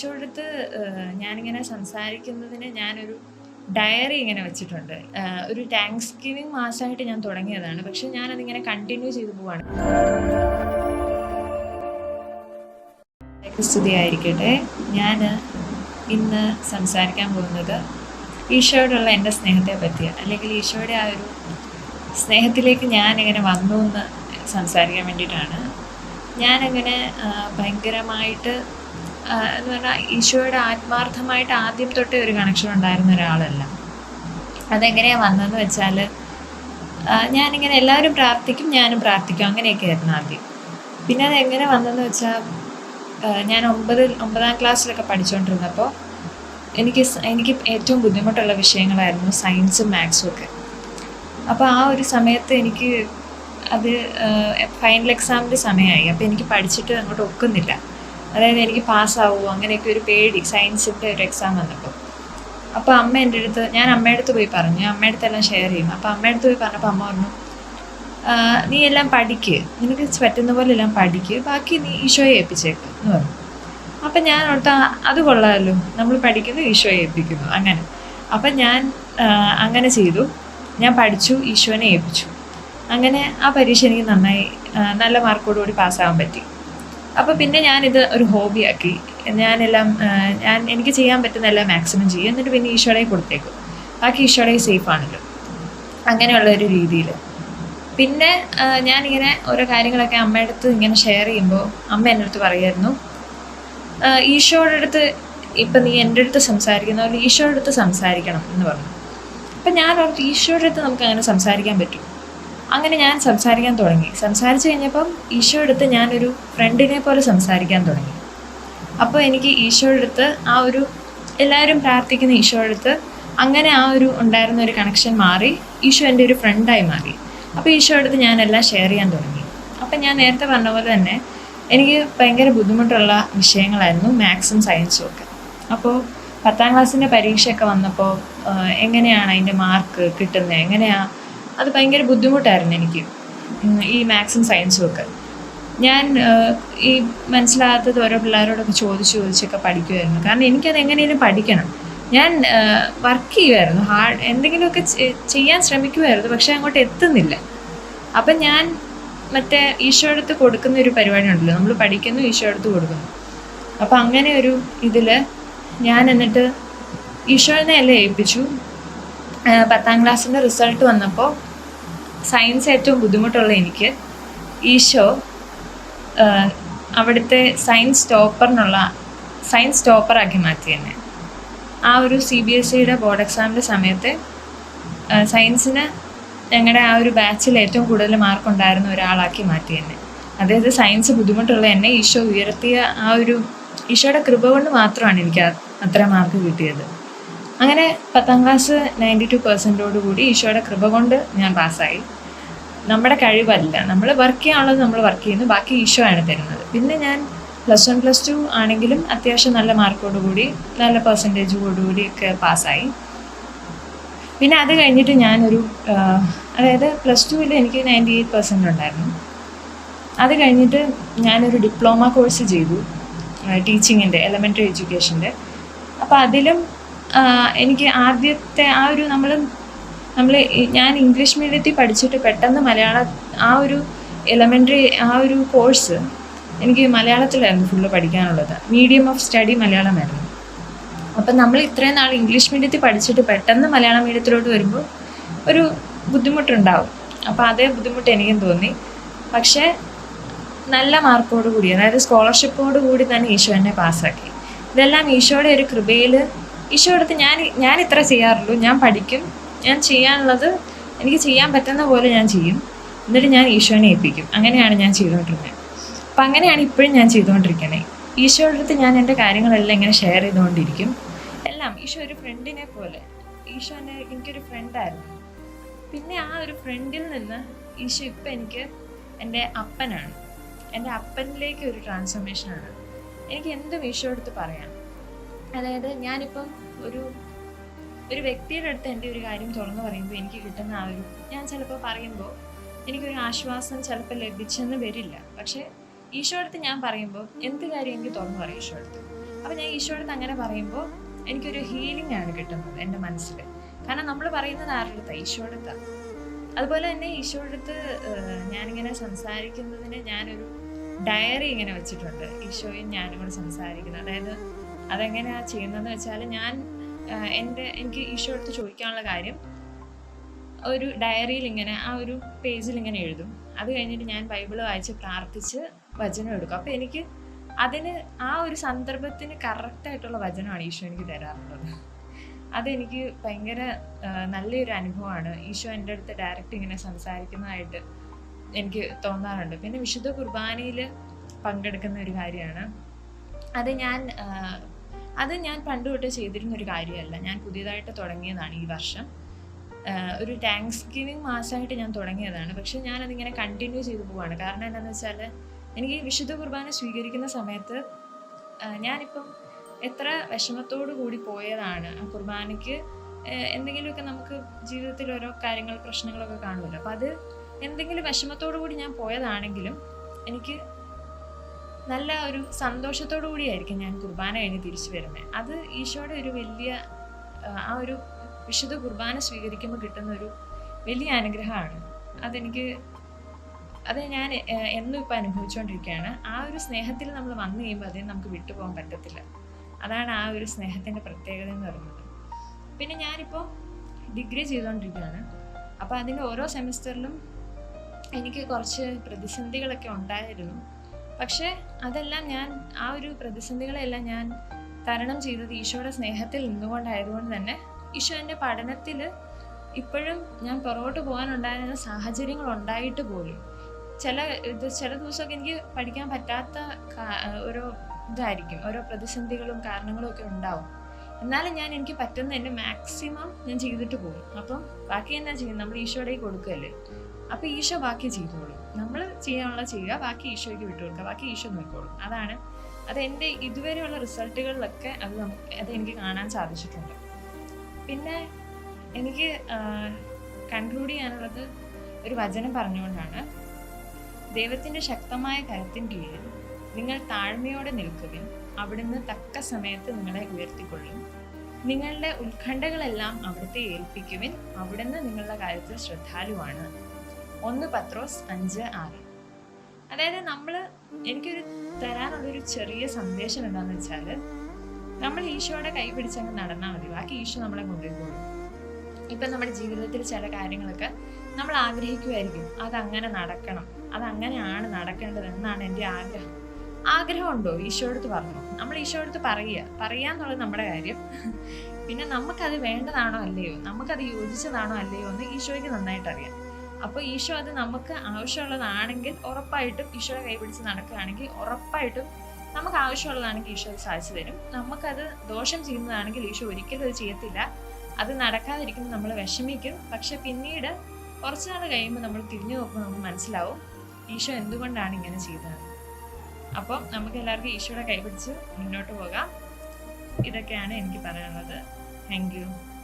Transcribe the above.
ഈശോയുടെ അടുത്ത് ഞാനിങ്ങനെ സംസാരിക്കുന്നതിന് ഞാനൊരു ഡയറി ഇങ്ങനെ വെച്ചിട്ടുണ്ട്. ഒരു താങ്ക്സ് ഗിവിങ് മാസമായിട്ട് ഞാൻ തുടങ്ങിയതാണ്. പക്ഷെ ഞാനതിങ്ങനെ കണ്ടിന്യൂ ചെയ്തു പോവാണ്. സ്തുതിയായിരിക്കട്ടെ. ഞാൻ ഇന്ന് സംസാരിക്കാൻ പോകുന്നത് ഈശോയോടുള്ള എൻ്റെ സ്നേഹത്തെ പറ്റിയാണ്. അല്ലെങ്കിൽ ഈശോയുടെ ആ ഒരു സ്നേഹത്തിലേക്ക് ഞാനിങ്ങനെ വന്നു എന്ന് സംസാരിക്കാൻ വേണ്ടിയിട്ടാണ്. ഞാനങ്ങനെ ഭയങ്കരമായിട്ട് എന്ന് പറഞ്ഞാൽ ഈശോയുടെ ആത്മാർത്ഥമായിട്ട് ആദ്യം തൊട്ടേ ഒരു കണക്ഷൻ ഉണ്ടായിരുന്ന ഒരാളല്ല. അതെങ്ങനെയാണ് വന്നതെന്ന് വെച്ചാൽ, ഞാനിങ്ങനെ എല്ലാവരും പ്രാർത്ഥിക്കും, ഞാനും പ്രാർത്ഥിക്കും, അങ്ങനെയൊക്കെ ആയിരുന്നു ആദ്യം. പിന്നെ അതെങ്ങനെ വന്നതെന്ന് വെച്ചാൽ, ഞാൻ ഒമ്പതാം ക്ലാസ്സിലൊക്കെ പഠിച്ചുകൊണ്ടിരുന്നപ്പോൾ എനിക്ക് ഏറ്റവും ബുദ്ധിമുട്ടുള്ള വിഷയങ്ങളായിരുന്നു സയൻസും മാത്സും ഒക്കെ. അപ്പോൾ ആ ഒരു സമയത്ത് എനിക്ക് അത് ഫൈനൽ എക്സാമിൻ്റെ സമയമായി. അപ്പോൾ എനിക്ക് പഠിച്ചിട്ട് അങ്ങോട്ട് ഒക്കുന്നില്ല. അതായത് എനിക്ക് പാസ്സാവുമോ അങ്ങനെയൊക്കെ ഒരു പേടി, സയൻസിൻ്റെ ഒരു എക്സാം വന്നപ്പോൾ. അപ്പോൾ ഞാൻ അമ്മയുടെ അടുത്ത് പോയി പറഞ്ഞു. അമ്മയുടെ അടുത്തെല്ലാം ഷെയർ ചെയ്യും. അപ്പോൾ അമ്മയുടെ അടുത്ത് പോയി പറഞ്ഞപ്പോൾ അമ്മ പറഞ്ഞു, നീ എല്ലാം പഠിക്ക്, നിനക്ക് പറ്റുന്ന പോലെ എല്ലാം പഠിക്ക്, ബാക്കി നീ ഈശോയെ ഏൽപ്പിച്ചേക്ക് എന്ന് പറഞ്ഞു. അപ്പം ഞാൻ ഓർത്ത അത് കൊള്ളാമല്ലോ, നമ്മൾ പഠിക്കുന്നു ഈശോയെ ഏൽപ്പിക്കുന്നു അങ്ങനെ. അപ്പം ഞാൻ അങ്ങനെ ചെയ്തു. ഞാൻ പഠിച്ചു, ഈശോനെ ഏൽപ്പിച്ചു. അങ്ങനെ ആ പരീക്ഷ എനിക്ക് നന്നായി നല്ല മാർക്കോടുകൂടി പാസ്സാകാൻ പറ്റി. അപ്പോൾ പിന്നെ ഞാനിത് ഒരു ഹോബിയാക്കി. എനിക്ക് ചെയ്യാൻ പറ്റുന്ന എല്ലാം മാക്സിമം ചെയ്യും. എന്നിട്ട് പിന്നെ ഈശോയെ കൊടുത്തേക്കും, ബാക്കി ഈശോയെ സേഫാണല്ലോ, അങ്ങനെയുള്ളൊരു രീതിയിൽ. പിന്നെ ഞാനിങ്ങനെ ഓരോ കാര്യങ്ങളൊക്കെ അമ്മയുടെ അടുത്ത് ഇങ്ങനെ ഷെയർ ചെയ്യുമ്പോൾ അമ്മ എൻ്റെ അടുത്ത് പറയുമായിരുന്നു, ഈശോയുടെ അടുത്ത് ഇപ്പം നീ എൻ്റെ അടുത്ത് സംസാരിക്കുന്ന പോലെ ഈശോയുടെ അടുത്ത് സംസാരിക്കണം എന്ന് പറഞ്ഞു. അപ്പം ഞാൻ ഓർത്ത് ഈശോയുടെ അടുത്ത് നമുക്ക് അങ്ങനെ സംസാരിക്കാൻ പറ്റും. അങ്ങനെ ഞാൻ സംസാരിക്കാൻ തുടങ്ങി. സംസാരിച്ച് കഴിഞ്ഞപ്പം ഈശോയുടെ അടുത്ത് ഞാനൊരു ഫ്രണ്ടിനെ പോലെ സംസാരിക്കാൻ തുടങ്ങി. അപ്പോൾ എനിക്ക് ഈശോയുടെ അടുത്ത് ആ ഒരു എല്ലാവരും പ്രാർത്ഥിക്കുന്ന ഈശോയുടെ അടുത്ത് അങ്ങനെ ആ ഒരു ഉണ്ടായിരുന്ന ഒരു കണക്ഷൻ മാറി. ഈശോ എൻ്റെ ഒരു ഫ്രണ്ടായി മാറി. അപ്പോൾ ഈശോയുടെ അടുത്ത് ഞാനെല്ലാം ഷെയർ ചെയ്യാൻ തുടങ്ങി. അപ്പം ഞാൻ നേരത്തെ പറഞ്ഞ പോലെ തന്നെ എനിക്ക് ഭയങ്കര ബുദ്ധിമുട്ടുള്ള വിഷയങ്ങളായിരുന്നു മാത്സും സയൻസും ഒക്കെ. അപ്പോൾ 10ാം ക്ലാസ്സിൻ്റെ പരീക്ഷയൊക്കെ വന്നപ്പോൾ എങ്ങനെയാണ് അതിൻ്റെ മാർക്ക് കിട്ടുന്നത്, അത് ഭയങ്കര ബുദ്ധിമുട്ടായിരുന്നു എനിക്ക്, ഈ മാത്സും സയൻസും ഒക്കെ. ഞാൻ ഈ മനസ്സിലാകാത്തത് ഓരോ പിള്ളേരോടൊക്കെ ചോദിച്ചൊക്കെ പഠിക്കുമായിരുന്നു. കാരണം എനിക്കത് എങ്ങനെയും പഠിക്കണം. ഞാൻ വർക്ക് ചെയ്യുമായിരുന്നു, എന്തെങ്കിലുമൊക്കെ ചെയ്യാൻ ശ്രമിക്കുമായിരുന്നു, പക്ഷേ അങ്ങോട്ട് എത്തുന്നില്ല. അപ്പം ഞാൻ മറ്റേ ഈശോയുടെ അടുത്ത് കൊടുക്കുന്ന ഒരു പരിപാടി ഉണ്ടല്ലോ, നമ്മൾ പഠിക്കുന്നു ഈശോയുടെ അടുത്ത് കൊടുക്കുന്നു. അപ്പം അങ്ങനെ ഒരു ഇതിൽ ഞാൻ എന്നിട്ട് ഈശോനെ എല്ലാം ഏൽപ്പിച്ചു. 10ാം ക്ലാസ്സിൻ്റെ റിസൾട്ട് വന്നപ്പോൾ സയൻസ് ഏറ്റവും ബുദ്ധിമുട്ടുള്ള എനിക്ക് ഈശോ അവിടുത്തെ സയൻസ് ടോപ്പറാക്കി മാറ്റി തന്നെ. ആ ഒരു CBSEയുടെ ബോർഡ് എക്സാമിൻ്റെ സമയത്ത് സയൻസിന് ഞങ്ങളുടെ ആ ഒരു ബാച്ചിൽ ഏറ്റവും കൂടുതൽ മാർക്കുണ്ടായിരുന്ന ഒരാളാക്കി മാറ്റി തന്നെ. അതായത് സയൻസ് ബുദ്ധിമുട്ടുള്ള എന്നെ ഈശോ ഉയർത്തിയ ആ ഒരു ഈശോയുടെ കൃപ കൊണ്ട് മാത്രമാണ് എനിക്ക് അത്ര മാർക്ക് കിട്ടിയത്. അങ്ങനെ 10ാം ക്ലാസ് 92% കൂടി ഈശോയുടെ കൃപ കൊണ്ട് ഞാൻ പാസ്സായി. നമ്മുടെ കഴിവല്ല, നമ്മൾ വർക്ക് ചെയ്യാനുള്ളത് നമ്മൾ വർക്ക് ചെയ്യുന്നു, ബാക്കി ഈശോ ആണ് തരുന്നത്. പിന്നെ ഞാൻ +1 +2 ആണെങ്കിലും അത്യാവശ്യം നല്ല മാർക്കോടുകൂടി നല്ല പെർസെൻറ്റേജോടുകൂടി ഒക്കെ പാസ്സായി. പിന്നെ അത് കഴിഞ്ഞിട്ട് ഞാനൊരു അതായത് +2 എനിക്ക് 98% ഉണ്ടായിരുന്നു. അത് കഴിഞ്ഞിട്ട് ഞാനൊരു ഡിപ്ലോമ കോഴ്സ് ചെയ്തു, ടീച്ചിങ്ങിൻ്റെ, എലമെൻ്ററി എഡ്യൂക്കേഷൻ്റെ. അപ്പോൾ അതിലും എനിക്ക് ആദ്യത്തെ ആ ഒരു ഞാൻ ഇംഗ്ലീഷ് മീഡിയത്തിൽ പഠിച്ചിട്ട് പെട്ടെന്ന് ആ ഒരു എലമെൻ്ററി ആ ഒരു കോഴ്സ് എനിക്ക് മലയാളത്തിലായിരുന്നു ഫുള്ള് പഠിക്കാനുള്ളത്. മീഡിയം ഓഫ് സ്റ്റഡി മലയാളമായിരുന്നു. അപ്പം നമ്മൾ ഇത്രയും നാൾ ഇംഗ്ലീഷ് മീഡിയത്തിൽ പഠിച്ചിട്ട് പെട്ടെന്ന് മലയാളം മീഡിയത്തിലോട്ട് വരുമ്പോൾ ഒരു ബുദ്ധിമുട്ടുണ്ടാവും. അപ്പോൾ അതേ ബുദ്ധിമുട്ട് എനിക്കും തോന്നി. പക്ഷേ നല്ല മാർക്കോട് കൂടി, അതായത് സ്കോളർഷിപ്പോട് കൂടി തന്നെ ഈശോ എന്നെ പാസ്സാക്കി. ഇതെല്ലാം ഈശോയുടെ ഒരു കൃപയിൽ. ഈശോയുടെ അടുത്ത് ഞാൻ ഇത്ര ചെയ്യാറുള്ളൂ, ഞാൻ പഠിക്കും, ഞാൻ ചെയ്യാനുള്ളത് എനിക്ക് ചെയ്യാൻ പറ്റുന്ന പോലെ ഞാൻ ചെയ്യും, എന്നിട്ട് ഞാൻ ഈശോനെ ഏൽപ്പിക്കും. അങ്ങനെയാണ് ഞാൻ ചെയ്തുകൊണ്ടിരുന്നത്. അപ്പം അങ്ങനെയാണ് ഇപ്പോഴും ഞാൻ ചെയ്തുകൊണ്ടിരിക്കുന്നത്. ഈശോയുടെ അടുത്ത് ഞാൻ എൻ്റെ കാര്യങ്ങളെല്ലാം ഇങ്ങനെ ഷെയർ ചെയ്തുകൊണ്ടിരിക്കും. എല്ലാം ഈശോ ഒരു ഫ്രണ്ടിനെ പോലെ. ഈശോ എനിക്കൊരു ഫ്രണ്ടായിരുന്നു. പിന്നെ ആ ഒരു ഫ്രണ്ടിൽ നിന്ന് ഈശോ ഇപ്പം എനിക്ക് എൻ്റെ അപ്പനാണ്. എൻ്റെ അപ്പനിലേക്ക് ഒരു ട്രാൻസ്ഫോർമേഷനാണ്. എനിക്ക് എന്തും ഈശോയുടെ അടുത്ത് പറയാം. അതായത് ഞാനിപ്പം ഒരു വ്യക്തിയുടെ അടുത്ത് എൻ്റെ ഒരു കാര്യം തുറന്നു പറയുമ്പോൾ എനിക്ക് കിട്ടുന്ന ആ ഒരു, ഞാൻ ചിലപ്പോൾ പറയുമ്പോൾ എനിക്കൊരു ആശ്വാസം ചിലപ്പോൾ ലഭിച്ചെന്ന് വരില്ല. പക്ഷേ ഈശോ അടുത്ത് ഞാൻ പറയുമ്പോൾ എന്ത് കാര്യം എനിക്ക് തുറന്നു പറയും ഈശോ അടുത്ത്. അപ്പോൾ ഞാൻ ഈശോയുടെ അങ്ങനെ പറയുമ്പോൾ എനിക്കൊരു ഹീലിംഗ് ആണ് കിട്ടുന്നത് എൻ്റെ മനസ്സിൽ. കാരണം നമ്മൾ പറയുന്നത് ആരുടെ അടുത്താണ്? ഈശോയുടെ അടുത്താണ്. അതുപോലെ തന്നെ ഈശോയുടെ അടുത്ത് ഞാനിങ്ങനെ സംസാരിക്കുന്നതിന് ഞാനൊരു ഡയറി ഇങ്ങനെ വെച്ചിട്ടുണ്ട്, ഈശോയും ഞാനും കൂടെ സംസാരിക്കുന്നത്. അതായത് അതെങ്ങനെയാണ് ചെയ്യുന്നതെന്ന് വെച്ചാൽ എനിക്ക് ഈശോയുടെ അടുത്ത് ചോദിക്കാനുള്ള കാര്യം ഒരു ഡയറിയിൽ ഇങ്ങനെ ആ ഒരു പേജിൽ ഇങ്ങനെ എഴുതും. അത് കഴിഞ്ഞിട്ട് ഞാൻ ബൈബിൾ വായിച്ച് പ്രാർത്ഥിച്ച് വചനം എടുക്കും. അപ്പോൾ എനിക്ക് അതിന് ആ ഒരു സന്ദർഭത്തിന് കറക്റ്റായിട്ടുള്ള വചനമാണ് ഈശോ എനിക്ക് തരാറുള്ളത്. അതെനിക്ക് ഭയങ്കര നല്ലൊരു അനുഭവമാണ്. ഈശോ എൻ്റെ അടുത്ത് ഡയറക്റ്റ് ഇങ്ങനെ സംസാരിക്കുന്നതായിട്ട് എനിക്ക് തോന്നാറുണ്ട്. പിന്നെ വിശുദ്ധ കുർബാനയിൽ പങ്കെടുക്കുന്ന ഒരു കാര്യമാണ്. അത് ഞാൻ പണ്ട് തൊട്ട് ചെയ്തിരുന്നൊരു കാര്യമല്ല, ഞാൻ പുതിയതായിട്ട് തുടങ്ങിയതാണ് ഈ വർഷം. ഒരു താങ്ക്സ് ഗിവിങ് മാസമായിട്ട് ഞാൻ തുടങ്ങിയതാണ്. പക്ഷെ ഞാനതിങ്ങനെ കണ്ടിന്യൂ ചെയ്തു പോവാണ്. കാരണം എന്താണെന്ന് വെച്ചാൽ എനിക്ക് വിശുദ്ധ കുർബാന സ്വീകരിക്കുന്ന സമയത്ത് ഞാനിപ്പം എത്ര വിഷമത്തോടു കൂടി പോയതാണ് ആ കുർബാനയ്ക്ക്. എന്തെങ്കിലുമൊക്കെ നമുക്ക് ജീവിതത്തിൽ ഓരോ കാര്യങ്ങൾ പ്രശ്നങ്ങളൊക്കെ കാണുമല്ലോ. അപ്പം അത് എന്തെങ്കിലും വിഷമത്തോടു കൂടി ഞാൻ പോയതാണെങ്കിലും എനിക്ക് നല്ല ഒരു സന്തോഷത്തോടു കൂടിയായിരിക്കും ഞാൻ കുർബാന കഴിഞ്ഞ് തിരിച്ചു വരുന്നത്. അത് ഈശോയുടെ ഒരു വലിയ ആ ഒരു വിശുദ്ധ കുർബാന സ്വീകരിക്കുമ്പോൾ കിട്ടുന്ന ഒരു വലിയ അനുഗ്രഹമാണ്. അത് ഞാൻ എന്നും ഇപ്പം അനുഭവിച്ചുകൊണ്ടിരിക്കുകയാണ്. ആ ഒരു സ്നേഹത്തിൽ നമ്മൾ വന്നു കഴിയുമ്പോൾ അതിന് നമുക്ക് വിട്ടുപോകാൻ പറ്റത്തില്ല. അതാണ് ആ ഒരു സ്നേഹത്തിൻ്റെ പ്രത്യേകത എന്ന് പറയുന്നത്. പിന്നെ ഞാനിപ്പോൾ ഡിഗ്രി ചെയ്തുകൊണ്ടിരിക്കുകയാണ്. അപ്പോൾ അതിൻ്റെ ഓരോ സെമിസ്റ്ററിലും എനിക്ക് കുറച്ച് പ്രതിസന്ധികളൊക്കെ ഉണ്ടായിരുന്നു. പക്ഷേ അതെല്ലാം ആ ഒരു പ്രതിസന്ധികളെല്ലാം ഞാൻ തരണം ചെയ്തത് ഈശോയുടെ സ്നേഹത്തിൽ നിന്നുകൊണ്ടായതുകൊണ്ട് തന്നെ ഈശോ എൻ്റെ പഠനത്തിൽ ഇപ്പോഴും ഞാൻ പുറകോട്ട് പോകാനുണ്ടായിരുന്ന സാഹചര്യങ്ങൾ ഉണ്ടായിട്ട് പോലും ചില ദിവസമൊക്കെ എനിക്ക് പഠിക്കാൻ പറ്റാത്ത ഓരോ പ്രതിസന്ധികളും കാരണങ്ങളും ഒക്കെ ഉണ്ടാവും. എന്നാലും എനിക്ക് പറ്റുന്ന എൻ്റെ മാക്സിമം ഞാൻ ചെയ്തിട്ട് പോകും. അപ്പം ബാക്കി എന്നാ ചെയ്യും? നമ്മൾ ഈശോയുടെ കൊടുക്കുകയല്ലേ. അപ്പോൾ ഈശോ ബാക്കി ചെയ്തോളും. നമ്മൾ ചെയ്യാനുള്ള ചെയ്യുക, ബാക്കി ഈശോയ്ക്ക് വിട്ടു കൊടുക്കുക, ബാക്കി ഈശോ നോക്കിക്കോളും. അത് എൻ്റെ ഇതുവരെയുള്ള റിസൾട്ടുകളിലൊക്കെ അതെനിക്ക് കാണാൻ സാധിച്ചിട്ടുണ്ട്. പിന്നെ എനിക്ക് കൺക്ലൂഡ് ചെയ്യാനുള്ളത് ഒരു വചനം പറഞ്ഞുകൊണ്ടാണ്. ദൈവത്തിൻ്റെ ശക്തമായ കരത്തിന് കീഴിൽ നിങ്ങൾ താഴ്മയോടെ നിൽക്കുവിൻ, അവിടുന്ന് തക്ക സമയത്ത് നിങ്ങളെ ഉയർത്തിക്കൊള്ളും. നിങ്ങളുടെ ഉത്കണ്ഠകളെല്ലാം അവിടുത്തെ ഏൽപ്പിക്കുവിൻ, അവിടുന്ന് നിങ്ങളുടെ കാര്യത്തിൽ ശ്രദ്ധാലുവാണ്. 1 പത്രോസ് 5:6. അതായത് എനിക്കൊരു തരാനുള്ളൊരു ചെറിയ സന്ദേശം എന്താണെന്ന് വെച്ചാൽ, നമ്മൾ ഈശോയുടെ കൈ പിടിച്ചങ്ങ് നടന്നാൽ മതി, ബാക്കി ഈശോ നമ്മളെ കൊണ്ടുപോയിക്കോളും. ഇപ്പം നമ്മുടെ ജീവിതത്തിൽ ചില കാര്യങ്ങളൊക്കെ നമ്മൾ ആഗ്രഹിക്കുമായിരിക്കും, അതങ്ങനെ നടക്കണം, അതങ്ങനെയാണ് നടക്കേണ്ടത് എന്നാണ് എൻ്റെ ആഗ്രഹമുണ്ടോ? ഈശോടുത്ത് പറഞ്ഞു. നമ്മൾ ഈശോടുത്ത് പറയാന്നുള്ളത് നമ്മുടെ കാര്യം. പിന്നെ നമുക്കത് വേണ്ടതാണോ അല്ലയോ, നമുക്കത് യോജിച്ചതാണോ അല്ലയോ എന്ന് ഈശോയ്ക്ക് നന്നായിട്ട് അറിയാം. അപ്പോൾ ഈശോ അത് നമുക്ക് ആവശ്യമുള്ളതാണെങ്കിൽ ഉറപ്പായിട്ടും ഈശോയുടെ കൈ പിടിച്ച് നടക്കുകയാണെങ്കിൽ ഉറപ്പായിട്ടും നമുക്ക് ആവശ്യമുള്ളതാണെങ്കിൽ ഈശോ അത് സാധിച്ചു തരും. നമുക്കത് ദോഷം ചെയ്യുന്നതാണെങ്കിൽ ഈശോ ഒരിക്കലും അത് ചെയ്യത്തില്ല. അത് നടക്കാതിരിക്കുമ്പോൾ നമ്മൾ വിഷമിക്കും. പക്ഷെ പിന്നീട് കുറച്ച് നാൾ കഴിയുമ്പോൾ നമ്മൾ തിരിഞ്ഞു നോക്കുമ്പോൾ നമുക്ക് മനസ്സിലാവും ഈശോ എന്തുകൊണ്ടാണ് ഇങ്ങനെ ചെയ്തത്. അപ്പം നമുക്ക് എല്ലാവർക്കും ഈശോയുടെ കൈ പിടിച്ച് മുന്നോട്ട് പോകാം. ഇതൊക്കെയാണ് എനിക്ക് പറയാനുള്ളത്. Thank you.